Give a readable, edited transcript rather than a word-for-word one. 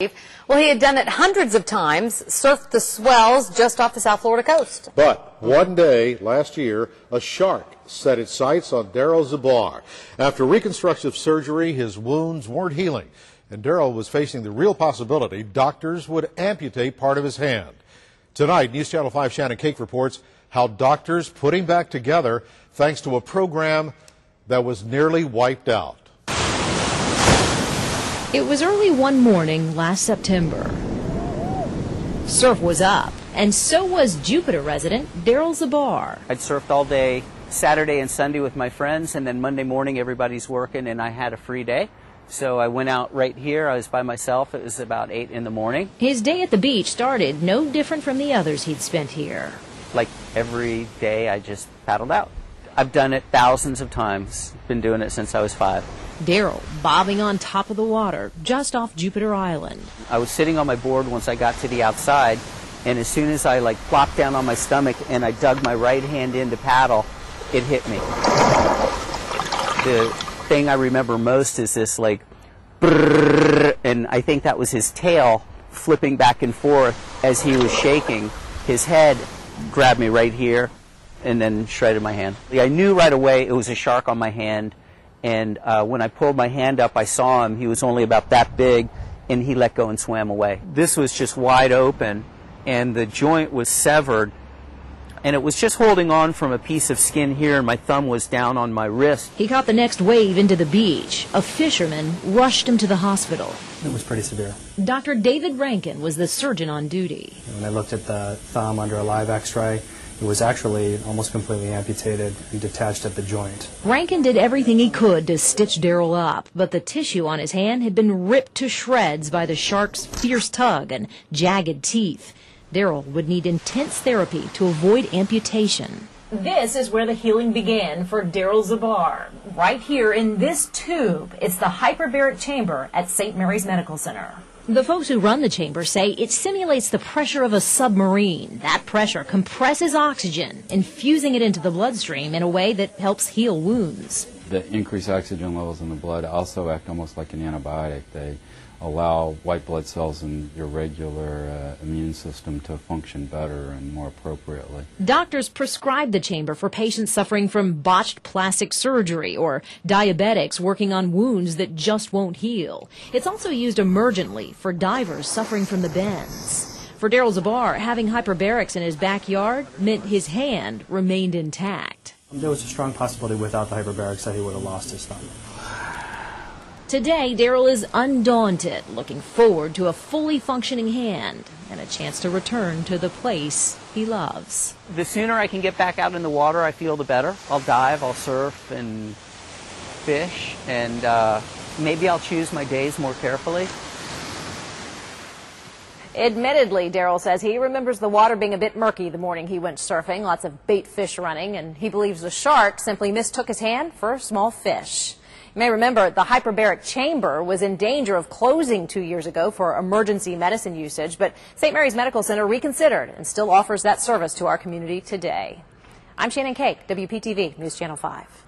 Well, he had done it hundreds of times, surfed the swells just off the South Florida coast. But one day last year, a shark set its sights on Daryl Zbar. After reconstructive surgery, his wounds weren't healing, and Daryl was facing the real possibility doctors would amputate part of his hand. Tonight, News Channel 5 Shannon Cake reports how doctors put him back together thanks to a program that was nearly wiped out. It was early one morning last September. Surf was up, and so was Jupiter resident Daryl Zbar. I'd surfed all day Saturday and Sunday with my friends, and then Monday morning everybody's working and I had a free day. So I went out right here. I was by myself. It was about 8 in the morning. His day at the beach started no different from the others he'd spent here. Like every day I just paddled out. I've done it thousands of times. Been doing it since I was 5. Daryl bobbing on top of the water just off Jupiter Island. I was sitting on my board once I got to the outside, and as soon as I plopped down on my stomach and I dug my right hand in to paddle, it hit me. The thing I remember most is this brrrr, and I think that was his tail flipping back and forth as he was shaking. His head grabbed me right here and then shredded my hand. I knew right away it was a shark on my hand, and when I pulled my hand up, I saw him. He was only about that big, and he let go and swam away. This was just wide open, and the joint was severed, and it was just holding on from a piece of skin here, and my thumb was down on my wrist. He caught the next wave into the beach. A fisherman rushed him to the hospital. It was pretty severe. Dr. David Rankin was the surgeon on duty. When I looked at the thumb under a live x-ray, it was actually almost completely amputated and detached at the joint. Rankin did everything he could to stitch Daryl up, but the tissue on his hand had been ripped to shreds by the shark's fierce tug and jagged teeth. Daryl would need intense therapy to avoid amputation. This is where the healing began for Daryl Zbar. Right here in this tube, it's the hyperbaric chamber at St. Mary's Medical Center. The folks who run the chamber say it simulates the pressure of a submarine. That pressure compresses oxygen, infusing it into the bloodstream in a way that helps heal wounds. The increased oxygen levels in the blood also act almost like an antibiotic. They allow white blood cells in your regular immune system to function better and more appropriately. Doctors prescribe the chamber for patients suffering from botched plastic surgery or diabetics working on wounds that just won't heal. It's also used emergently for divers suffering from the bends. For Daryl Zbar, having hyperbarics in his backyard meant his hand remained intact. There was a strong possibility without the hyperbarics that he would have lost his thumb. Today, Daryl is undaunted, looking forward to a fully functioning hand and a chance to return to the place he loves. The sooner I can get back out in the water, I feel the better. I'll dive, I'll surf and fish, and maybe I'll choose my days more carefully. Admittedly, Daryl says he remembers the water being a bit murky the morning he went surfing, lots of bait fish running, and he believes the shark simply mistook his hand for a small fish. You may remember the hyperbaric chamber was in danger of closing 2 years ago for emergency medicine usage, but St. Mary's Medical Center reconsidered and still offers that service to our community today. I'm Shannon Cake, WPTV News Channel 5.